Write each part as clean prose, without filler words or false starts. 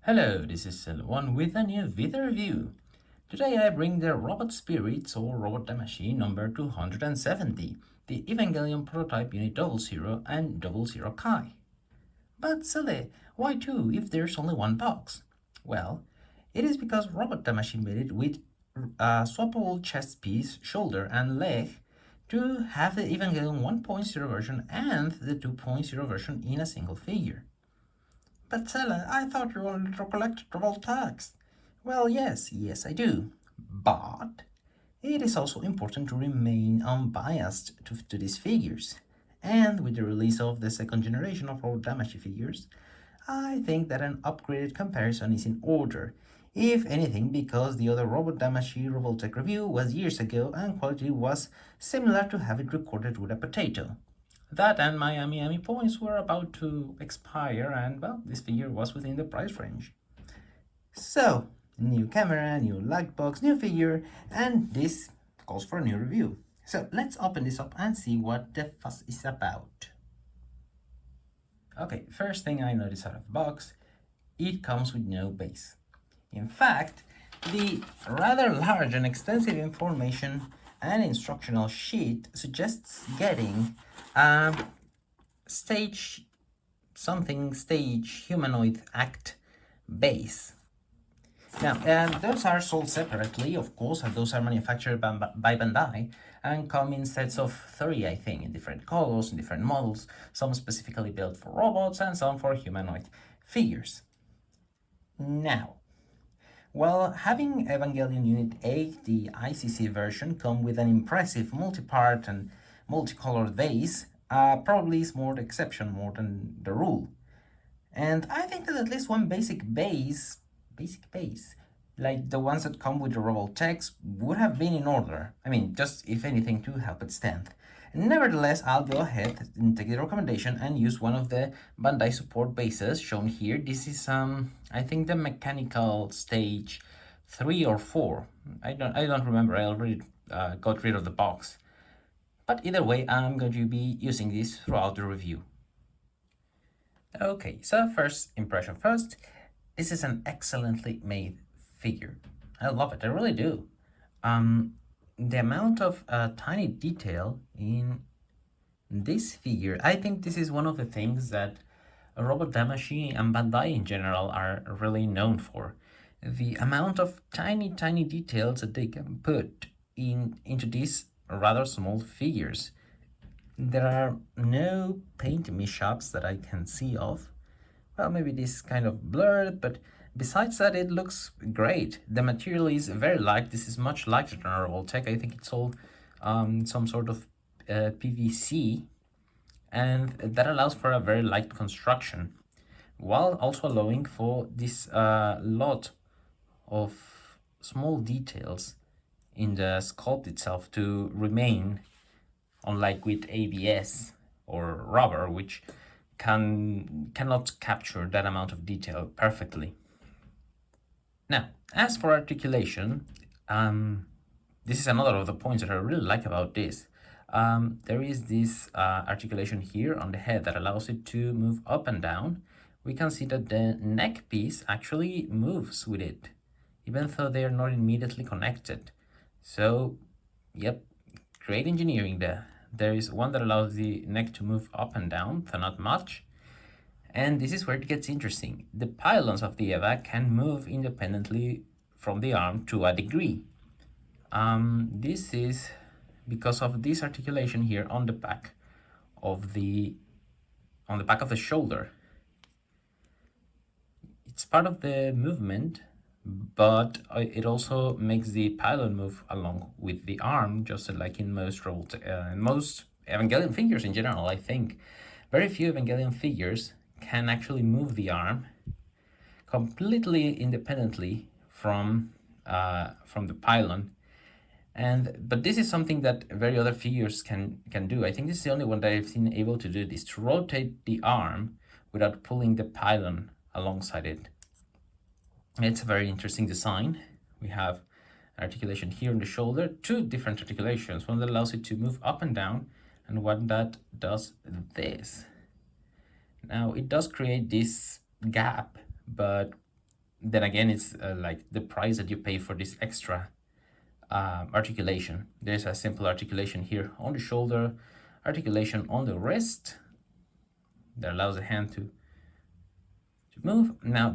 Hello, this is One with a new video review. Today I bring the Robot Spirits or Robot Damashii number 270, the Evangelion Prototype Unit 00 and 00 Kai. But silly, why two if there's only one box? Well, it is because Robot Damashii made it with a swappable chest piece, shoulder and leg to have the Evangelion 1.0 version and the 2.0 version in a single figure. But Stella, I thought you wanted to collect Revoltechs. Well, yes, I do. But it is also important to remain unbiased to these figures. And with the release of the second generation of Robot Damashii figures, I think that an upgraded comparison is in order. If anything, because the other Robot Damashii Revoltech review was years ago and quality was similar to have it recorded with a potato. That and my Miami points were about to expire, and well, this figure was within the price range. So, new camera, new light box, new figure, and this calls for a new review. So let's open this up and see what the fuss is about. Okay, first thing I notice out of the box, it comes with no base. In fact, the rather large and extensive information and instructional sheet suggests getting stage humanoid act base. Now, those are sold separately, of course, and those are manufactured by Bandai and come in sets of 3, I think, in different colors, in different models, some specifically built for robots and some for humanoid figures. Now, well, having Evangelion Unit 8, the ICC version, come with an impressive multi-part and multicolored base, probably is more the exception more than the rule. And I think that at least one basic base, like the ones that come with the Revoltechs, would have been in order. I mean, just if anything to help it stand. Nevertheless, I'll go ahead and take the recommendation and use one of the Bandai support bases shown here. This is I think the mechanical stage 3 or 4. I don't remember. I already got rid of the box. But either way, I'm going to be using this throughout the review. Okay, so first impression first. This is an excellently made figure. I love it. I really do. The amount of tiny detail in this figure, I think this is one of the things that Robot Damashii and Bandai in general are really known for. The amount of tiny details that they can put into these rather small figures. There are no paint mishaps that I can see of. Well, maybe this is kind of blurred, but besides that, it looks great. The material is very light. This is much lighter than our Revoltech. I think it's all some sort of PVC, and that allows for a very light construction, while also allowing for this lot of small details in the sculpt itself to remain, unlike with ABS or rubber, which cannot capture that amount of detail perfectly. Now, as for articulation, this is another of the points that I really like about this. There is this articulation here on the head that allows it to move up and down. We can see that the neck piece actually moves with it, even though they are not immediately connected. So, yep, great engineering there. There is one that allows the neck to move up and down, though not much. And this is where it gets interesting. The pylons of the EVA can move independently from the arm to a degree. This is because of this articulation here on the back of the shoulder. It's part of the movement, but it also makes the pylon move along with the arm, just like in most Evangelion figures in general. I think very few Evangelion figures can actually move the arm completely independently from the pylon. But this is something that very other figures can do. I think this is the only one that I've seen able to do this, to rotate the arm without pulling the pylon alongside it. It's a very interesting design. We have articulation here on the shoulder, 2 different articulations, one that allows it to move up and down, and one that does this. Now, it does create this gap, but then again, it's like the price that you pay for this extra articulation. There's a simple articulation here on the shoulder, articulation on the wrist that allows the hand to move. Now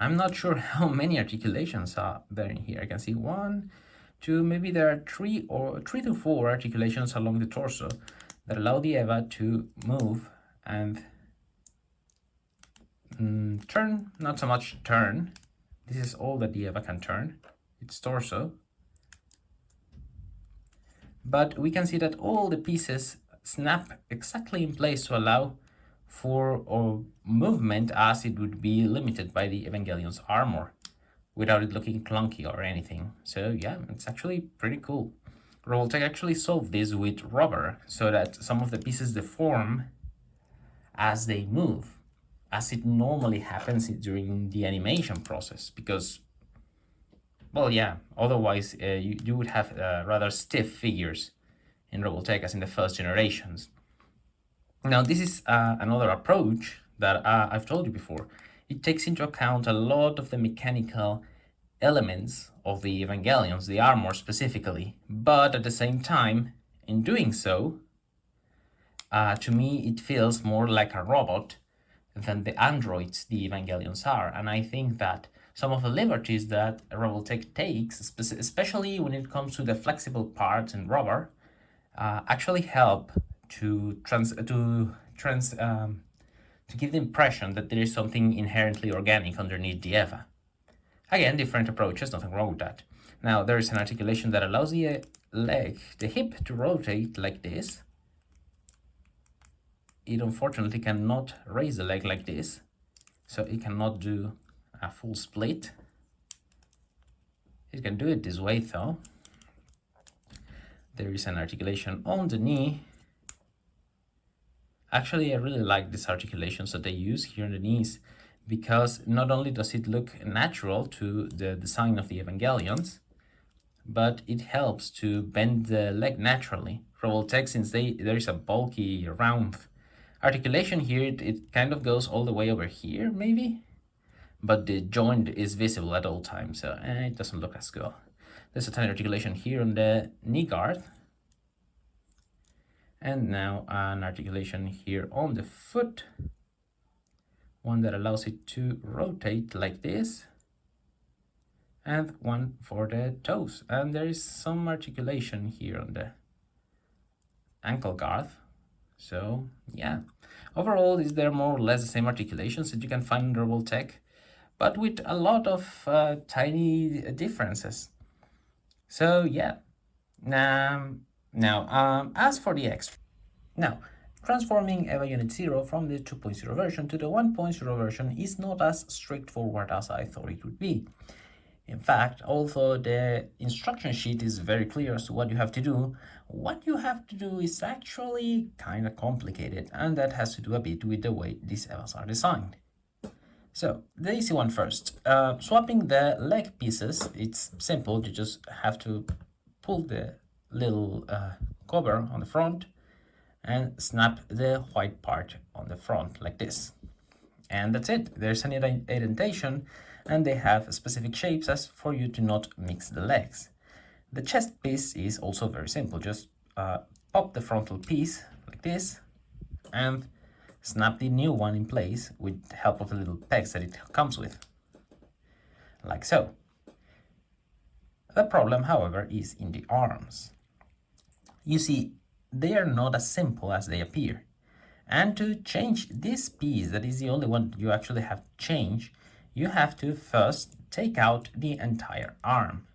I'm not sure how many articulations are there in here. I can see 1, 2, maybe there are 3 to 4 articulations along the torso that allow the EVA to move and turn, not so much turn. This is all that the EVA can turn, its torso. But we can see that all the pieces snap exactly in place to allow for movement as it would be limited by the Evangelion's armor without it looking clunky or anything. So yeah, it's actually pretty cool. Revoltech actually solved this with rubber so that some of the pieces deform as they move, as it normally happens during the animation process, because, well, yeah, otherwise you would have rather stiff figures in Revoltech as in the first generations. Now, this is another approach that I've told you before. It takes into account a lot of the mechanical elements of the Evangelions, the armor specifically, but at the same time, in doing so, to me, it feels more like a robot than the androids the Evangelions are. And I think that some of the liberties that Revoltech takes, especially when it comes to the flexible parts and rubber, actually help to give the impression that there is something inherently organic underneath the EVA. Again, different approaches, nothing wrong with that. Now, there is an articulation that allows the leg, the hip, to rotate like this. It unfortunately cannot raise the leg like this, so it cannot do a full split. It can do it this way though. There is an articulation on the knee. Actually, I really like this articulation that they use here on the knees, because not only does it look natural to the design of the Evangelions, but it helps to bend the leg naturally. Revoltech, since there is a bulky round articulation here, it kind of goes all the way over here maybe, but the joint is visible at all times, so it doesn't look as good. There's a tiny articulation here on the knee guard, and now an articulation here on the foot, one that allows it to rotate like this, and one for the toes. And there is some articulation here on the ankle guard. So yeah, overall, they're more or less the same articulations that you can find in Revoltech, but with a lot of tiny differences. So yeah, now as for the extra, now transforming EVA Unit 0 from the 2.0 version to the 1.0 version is not as straightforward as I thought it would be. In fact, although the instruction sheet is very clear as to what you have to do, what you have to do is actually kind of complicated, and that has to do a bit with the way these EVAs are designed. So, the easy one first. Swapping the leg pieces, it's simple. You just have to pull the little cover on the front and snap the white part on the front like this. And that's it. There's an indentation, and they have specific shapes as for you to not mix the legs. The chest piece is also very simple. Just pop the frontal piece like this and snap the new one in place with the help of the little pegs that it comes with, like so. The problem, however, is in the arms. You see, they are not as simple as they appear. And to change this piece, that is the only one you actually have to change, you have to first take out the entire arm.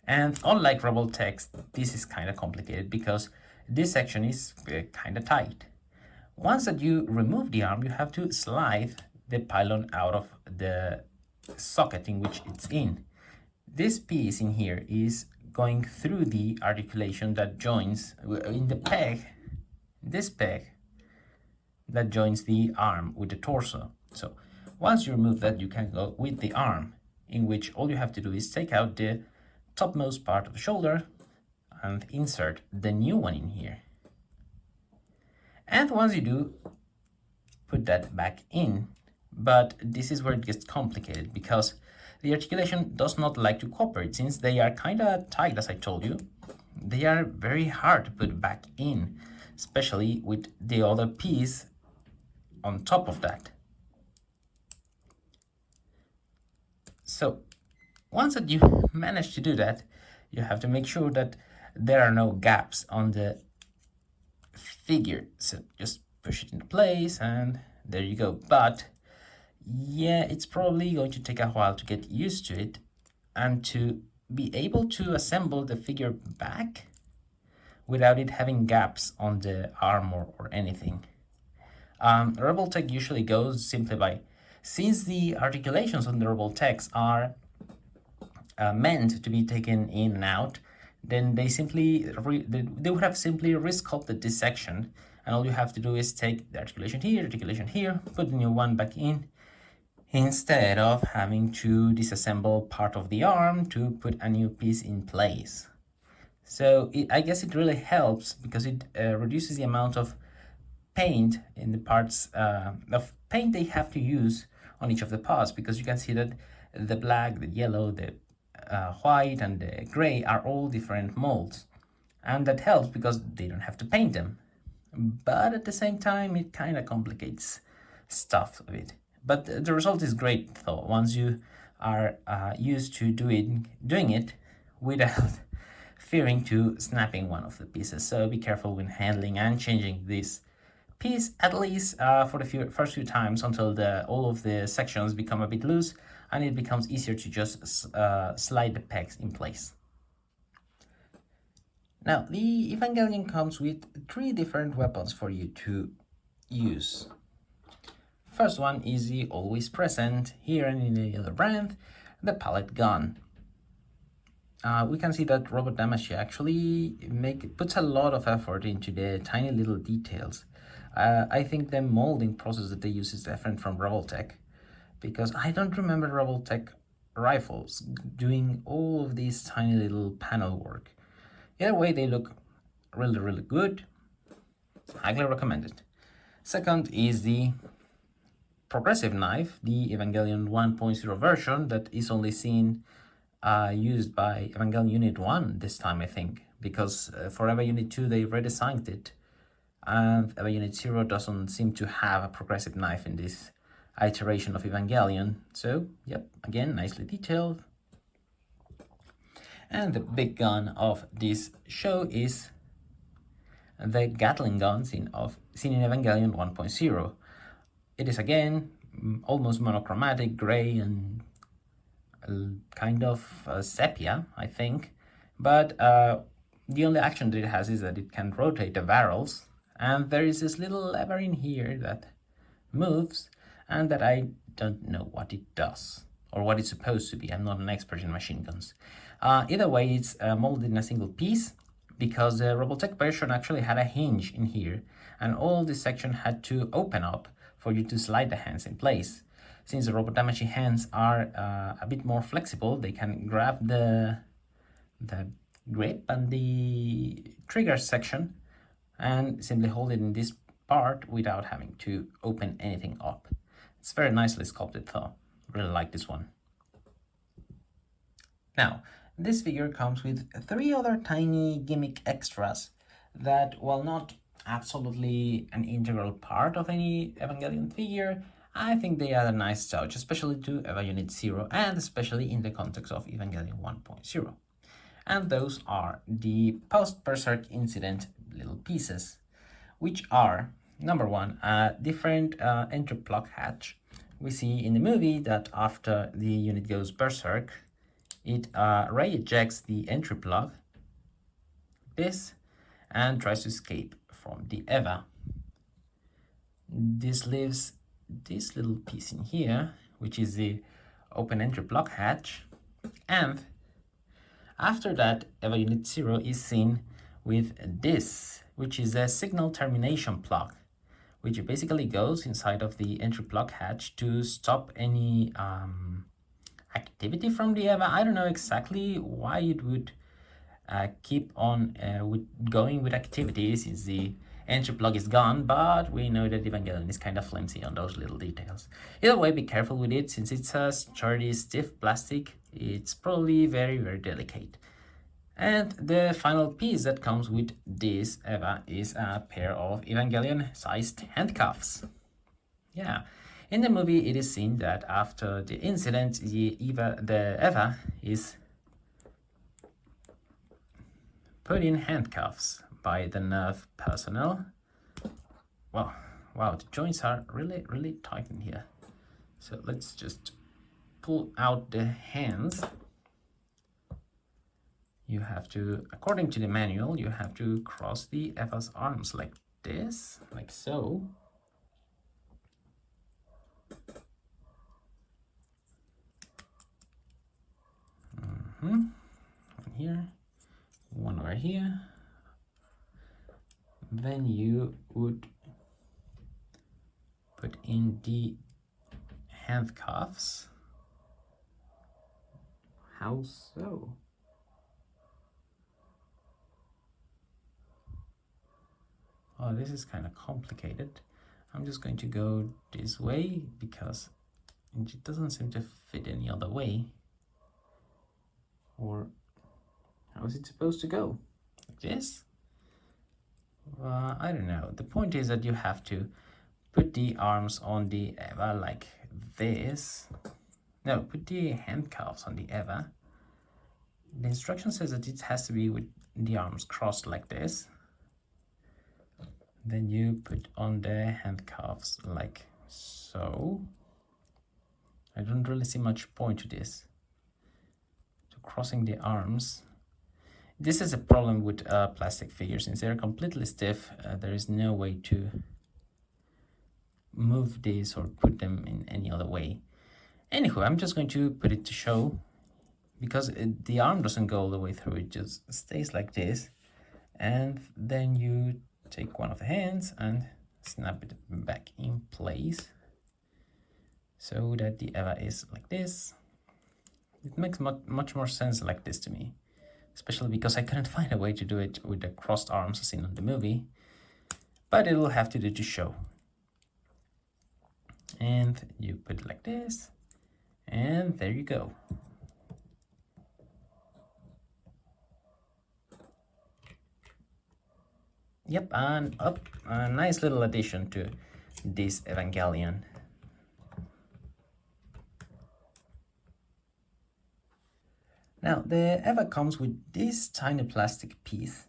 And unlike Revoltech, this is kind of complicated because this section is kind of tight. Once that you remove the arm, you have to slide the pylon out of the socket in which it's in. This piece in here is going through the articulation that joins in the peg, this peg that joins the arm with the torso. So once you remove that, you can go with the arm, in which all you have to do is take out the topmost part of the shoulder and insert the new one in here. And once you do, put that back in But this is where it gets complicated because the articulation does not like to cooperate since they are kind of tight, as I told you. They are very hard to put back in, especially with the other piece on top of that. So once that you manage to do that, you have to make sure that there are no gaps on the figure. So just push it into place and there you go. But yeah, it's probably going to take a while to get used to it and to be able to assemble the figure back without it having gaps on the armor or anything. Revoltech usually goes simply by, since the articulations on the Revoltechs are meant to be taken in and out, then they simply they would have simply resculpted this section, and all you have to do is take the articulation here, put the new one back in, instead of having to disassemble part of the arm to put a new piece in place. So I guess it really helps because it reduces the amount of paint in the parts of paint they have to use on each of the parts, because you can see that the black, the yellow, the white and the gray are all different molds, and that helps because they don't have to paint them. But at the same time, it kind of complicates stuff a bit. But the result is great though, once you are used to doing it without fearing to snapping one of the pieces. So be careful when handling and changing this piece, at least for the first few times, until all of the sections become a bit loose and it becomes easier to just slide the pegs in place. Now, the Evangelion comes with 3 different weapons for you to use. First one is the always present, here and in the other brand, the pallet gun. We can see that Robot Damashii actually puts a lot of effort into the tiny little details. I think the molding process that they use is different from Revoltech, because I don't remember Revoltech rifles doing all of these tiny little panel work. Either way, they look really, really good. Highly recommended. Second is the progressive knife, the Evangelion 1.0 version that is only seen used by Evangelion Unit 1 this time, I think, because for Eva Unit 2 they redesigned it, and Eva Unit 0 doesn't seem to have a progressive knife in this iteration of Evangelion. So, yep, again, nicely detailed. And the big gun of this show is the Gatling gun seen in Evangelion 1.0. It is again almost monochromatic, gray and kind of sepia, I think. But the only action that it has is that it can rotate the barrels, and there is this little lever in here that moves, and that I don't know what it does or what it's supposed to be. I'm not an expert in machine guns. Either way, it's molded in a single piece, because the Revoltech version actually had a hinge in here, and all this section had to open up for you to slide the hands in place. Since the Robot Damashii hands are a bit more flexible, they can grab the grip and the trigger section and simply hold it in this part without having to open anything up. It's very nicely sculpted though. Really like this one. Now, this figure comes with 3 other tiny gimmick extras that, while not absolutely an integral part of any Evangelion figure, I think they add a nice touch, especially to Eva Unit 0 and especially in the context of Evangelion 1.0. And those are the post-Berserk incident little pieces, which are, number 1, a different entry plug hatch. We see in the movie that after the unit goes Berserk, it re-ejects the entry plug, this, and tries to escape from the Eva. This leaves this little piece in here, which is the open entry plug hatch, and after that Eva Unit 0 is seen with this, which is a signal termination plug, which basically goes inside of the entry plug hatch to stop any activity from the Eva. I don't know exactly why it would keep on going with activities, since the entry plug is gone, but we know that Evangelion is kind of flimsy on those little details. Either way, be careful with it, since it's a sturdy, stiff plastic, it's probably very, very delicate. And the final piece that comes with this EVA is a pair of Evangelion-sized handcuffs. Yeah, in the movie it is seen that after the incident, the EVA is put in handcuffs by the nerve personnel. Well, wow, the joints are really, really tight in here. So let's just pull out the hands. You have to, according to the manual, you have to cross the EVA's arms like this, like so. One here, one over here. Then you would put in the handcuffs. How so? Oh, this is kind of complicated. I'm just going to go this way because it doesn't seem to fit any other way. Or how is it supposed to go? Like this? I don't know. The point is that you have to put the arms on the EVA like this. No, put the handcuffs on the EVA. The instruction says that it has to be with the arms crossed like this. Then you put on the handcuffs like so. I don't really see much point to this. To crossing the arms. This is a problem with plastic figures. Since they're completely stiff, there is no way to move these or put them in any other way. Anywho, I'm just going to put it to show, because the arm doesn't go all the way through, it just stays like this. And then you take one of the hands and snap it back in place so that the EVA is like this. It makes much more sense like this to me, especially because I couldn't find a way to do it with the crossed arms as seen in the movie, but it'll have to do to show. And you put it like this, and there you go. Yep, and up a nice little addition to this Evangelion. Now, the EVA comes with this tiny plastic piece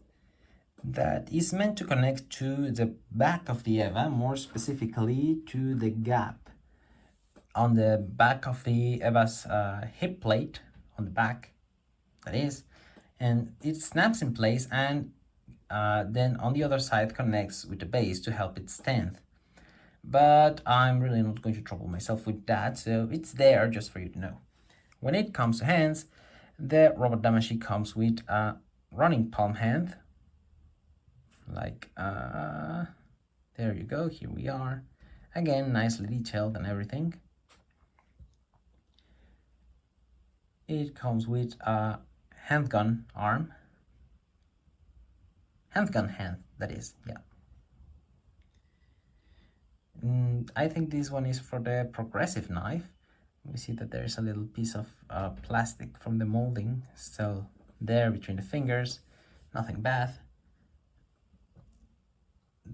that is meant to connect to the back of the EVA, more specifically to the gap on the back of the EVA's hip plate, on the back, that is, and it snaps in place, and then on the other side connects with the base to help it stand. But I'm really not going to trouble myself with that, so it's there just for you to know. When it comes to hands, the Robot Damashii comes with a running palm hand, like there you go, here we are. Again, nicely detailed and everything. It comes with a handgun arm, handgun hand, that is, yeah. I think this one is for the progressive knife. We see that there is a little piece of plastic from the molding still there between the fingers, nothing bad.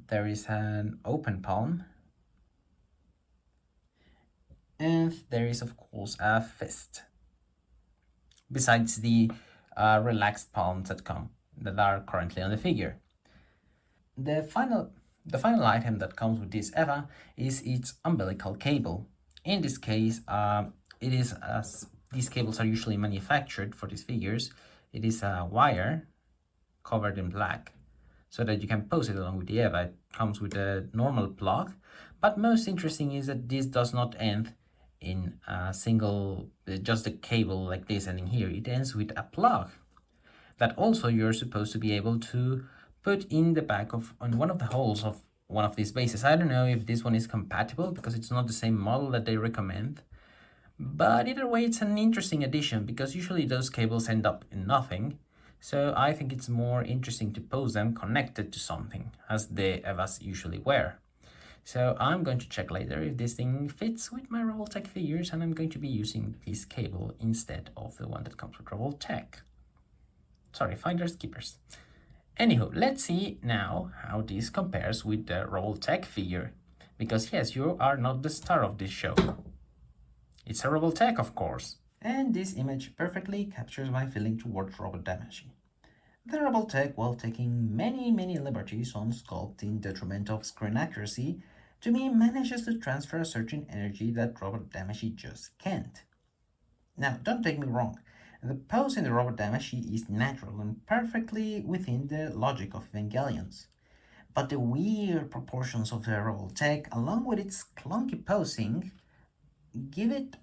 There is an open palm, and there is of course a fist, besides the relaxed palms that are currently on the figure. The final item that comes with this EVA is its umbilical cable. In this case, it is, as these cables are usually manufactured for these figures, it is a wire covered in black so that you can pose it along with the EVA. It comes with a normal plug, but most interesting is that this does not end in a single, just a cable like this ending here. It ends with a plug that also you're supposed to be able to put in the back of, on one of the holes of one of these bases. I don't know if this one is compatible because it's not the same model that they recommend, but either way it's an interesting addition because usually those cables end up in nothing. So I think it's more interesting to pose them connected to something, as the Evas usually were. So I'm going to check later if this thing fits with my Revoltech figures, and I'm going to be using this cable instead of the one that comes with Revoltech. Sorry, finders keepers. Anywho, let's see now how this compares with the Revoltech figure. Because yes, you are not the star of this show. It's a Revoltech, of course. And this image perfectly captures my feeling towards Robot Damashii. The Revoltech, while taking many liberties on sculpt in detriment of screen accuracy, to me manages to transfer a certain energy that Robot Damashii just can't. Now, don't take me wrong, the pose in the Robot Damashii is natural and perfectly within the logic of Evangelions. But the weird proportions of the Revoltech, along with its clunky posing, give it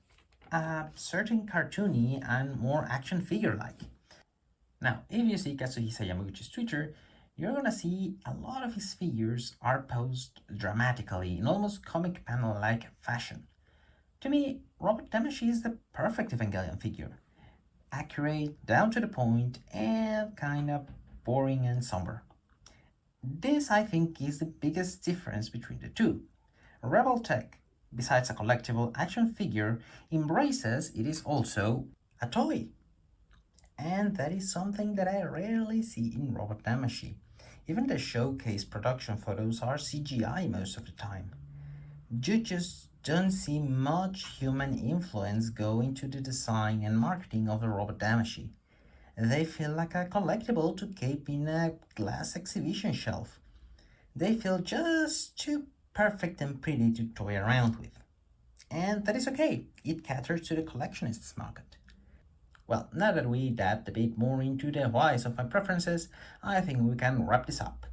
a certain cartoony and more action figure-like. Now, if you see Kazuhisa Yamaguchi's Twitter, you're gonna see a lot of his figures are posed dramatically in almost comic panel-like fashion. To me, Robot Damashii is the perfect Evangelion figure. Accurate, down to the point, and kinda boring and somber. This, I think, is the biggest difference between the two. Revoltech, besides a collectible action figure, embraces it is also a toy. And that is something that I rarely see in Robot Damashii. Even the showcase production photos are CGI most of the time. You just don't see much human influence go into the design and marketing of the Robot Damashii. They feel like a collectible to keep in a glass exhibition shelf. They feel just too perfect and pretty to toy around with. And that is okay, it caters to the collectionist's market. Well, now that we dabbed a bit more into the whys of my preferences, I think we can wrap this up.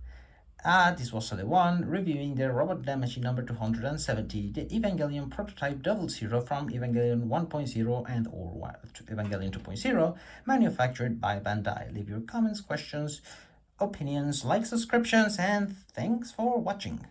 This was the one reviewing the Robot Damashii number 270, the Evangelion Prototype 00 from Evangelion 1.0 and or Evangelion 2.0, manufactured by Bandai. Leave your comments, questions, opinions, likes, subscriptions, and thanks for watching.